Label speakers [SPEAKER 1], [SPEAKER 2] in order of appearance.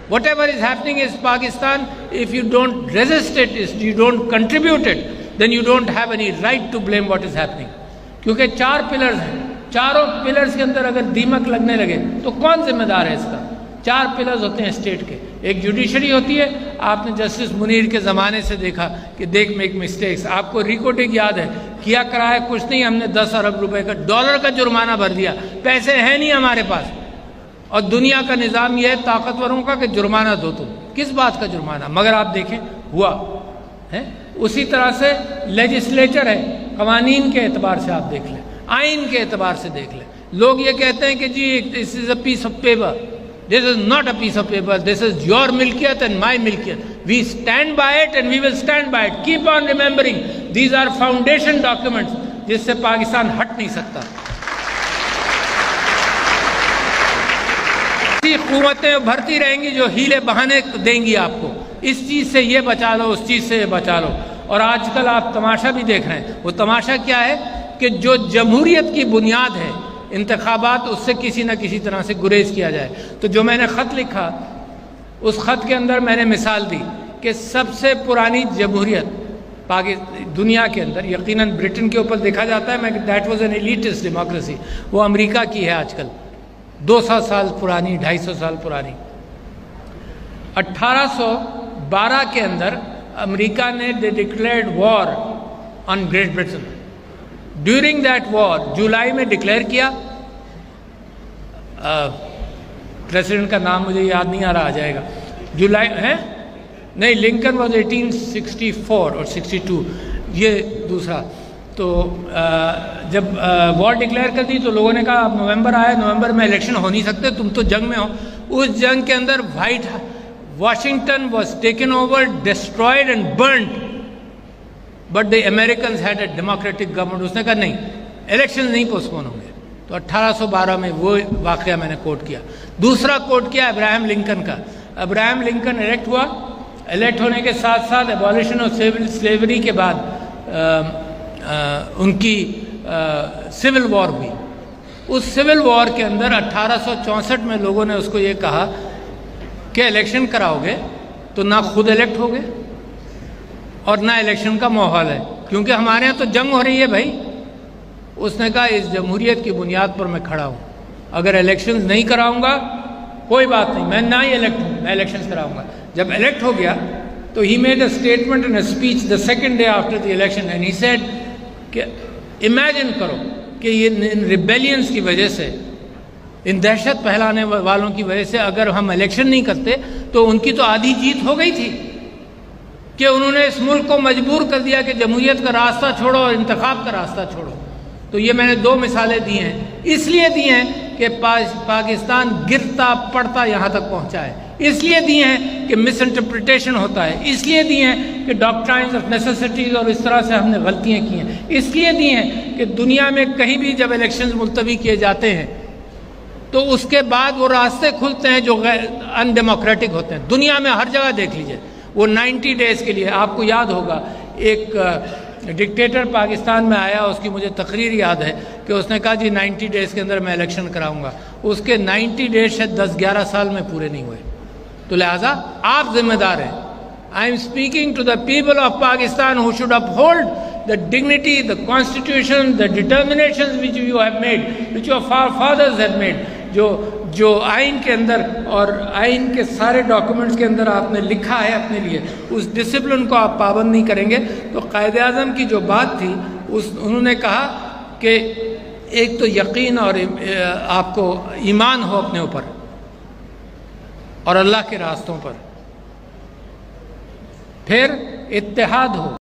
[SPEAKER 1] Whatever is happening in Pakistan, if you don't resist it, if you don't contribute it, then you don't have any right to blame what is happening. کیونکہ 4 pillars ہیں, چاروں pillars کے اندر اگر دیمک لگنے لگے تو کون ذمہ دار ہے اس کا؟ 4 پلرز ہوتے ہیں اسٹیٹ کے. ایک جوڈیشری ہوتی ہے, آپ نے جسٹس منیر کے زمانے سے دیکھا کہ دیکھ میک مسٹیکس. آپ کو ریکارڈنگ یاد ہے, کیا کرایا کچھ نہیں, ہم نے 10 ارب روپے کا ڈالر کا جرمانہ بھر دیا, پیسے ہیں نہیں ہمارے پاس. اور دنیا کا نظام یہ ہے طاقتوروں کا کہ جرمانہ دو تم, کس بات کا جرمانہ؟ مگر آپ دیکھیں ہوا ہے. اسی طرح سے لیجسلیچر ہے, قوانین کے اعتبار سے آپ دیکھ لیں, آئین کے اعتبار سے دیکھ لیں. لوگ یہ کہتے ہیں کہ جی this is a piece of paper. This is not a piece of paper, this is your ملکیت اینڈ مائی ملکیت. We stand by it and we will stand by it. Keep on remembering these are foundation documents جس سے پاکستان ہٹ نہیں سکتا. حکومتیں بھرتی رہیں گی جو ہیلے بہانے دیں گی آپ کو, اس چیز سے یہ بچا لو, اس چیز سے یہ بچا لو. اور آج کل آپ تماشا بھی دیکھ رہے ہیں. وہ تماشا کیا ہے کہ جو جمہوریت کی بنیاد ہے انتخابات, اس سے کسی نہ کسی طرح سے گریز کیا جائے. تو جو میں نے خط لکھا, اس خط کے اندر میں نے مثال دی کہ سب سے پرانی جمہوریت دنیا کے اندر, یقیناً برٹن کے اوپر دیکھا جاتا ہے that was an elitist democracy, وہ امریکہ کی ہے آج کل, 200 سال پرانی, 250 سال پرانی. 1812 کے اندر امریکہ نے they declared war on Great Britain. During that war جولائی میں ڈکلیئر کیا, پریسیڈنٹ کا نام مجھے یاد نہیں آ رہا, آ جائے گا. جولائی ہے نہیں, لنکن واز 1864 اور 62, یہ دوسرا. تو جب وار ڈکلیئر کر دی تو لوگوں نے کہا اب نومبر آیا, نومبر میں الیکشن ہو نہیں سکتے, تم تو جنگ میں ہو. اس جنگ کے اندر Washington was taken over, destroyed and burnt. But the Americans had a democratic government. اس نے کہا نہیں, الیکشن نہیں پوسٹپون ہوں گے. تو 1812 میں وہ واقعہ میں نے کوٹ کیا. دوسرا کوٹ کیا ابراہیم لنکن کا. ابراہیم لنکن الیکٹ ہوا, الیکٹ ہونے کے ساتھ ساتھ ایبولیشن آف سلیوری کے بعد ان کی سول وار ہوئی. اس سول وار کے اندر 1864 میں لوگوں نے اس کو یہ کہا کہ الیکشن کراؤ گے تو نہ خود الیکٹ ہوگے اور نہ الیکشن کا ماحول ہے, کیونکہ ہمارے یہاں تو جنگ ہو رہی ہے بھائی. اس نے کہا اس جمہوریت کی بنیاد پر میں کھڑا ہوں, اگر الیکشن نہیں کراؤں گا کوئی بات نہیں, میں نہ ہی الیکٹ ہوں, میں الیکشن کراؤں گا. جب الیکٹ ہو گیا تو he made a statement and a speech the second day after the election and he said کہ امیجن کرو کہ یہ ان ریبیلینس کی وجہ سے, ان دہشت پھیلانے والوں کی وجہ سے اگر ہم الیکشن نہیں کرتے تو ان کی تو آدھی جیت ہو گئی تھی, کہ انہوں نے اس ملک کو مجبور کر دیا کہ جمہوریت کا راستہ چھوڑو اور انتخاب کا راستہ چھوڑو. تو یہ میں نے 2 مثالیں دی ہیں, اس لیے دی ہیں کہ پاکستان گرتا پڑتا یہاں تک پہنچا ہے, اس لیے دی ہیں کہ مس انٹرپریٹیشن ہوتا ہے, اس لیے دی ہیں کہ ڈاکٹرائنز آف نیسیسٹیز اور اس طرح سے ہم نے غلطیاں کی ہیں, اس لیے دی ہیں کہ دنیا میں کہیں بھی جب الیکشنز ملتوی کیے جاتے ہیں تو اس کے بعد وہ راستے کھلتے ہیں جو ان ڈیموکریٹک ہوتے ہیں. دنیا میں ہر جگہ دیکھ لیجئے, وہ 90 ڈیز کے لیے, آپ کو یاد ہوگا ایک ڈکٹیٹر پاکستان میں آیا, اس کی مجھے تقریر یاد ہے کہ اس نے کہا جی 90 ڈیز کے اندر میں الیکشن کراؤں گا. اس کے 90 ڈیز شاید 10-11 سال میں پورے نہیں ہوئے. تو لہٰذا آپ ذمہ دار ہیں. I am speaking to the people of Pakistan who should uphold the dignity, the constitution, the determinations which you have made, which your fathers have made. جو آئین کے اندر اور آئین کے سارے ڈاکومنٹس کے اندر آپ نے لکھا ہے اپنے لیے, اس ڈسپلن کو آپ پابند نہیں کریں گے. تو قائد اعظم کی جو بات تھی, انہوں نے کہا کہ ایک تو یقین اور آپ کو ایمان ہو اپنے اوپر اور اللہ کے راستوں پر, پھر اتحاد ہو.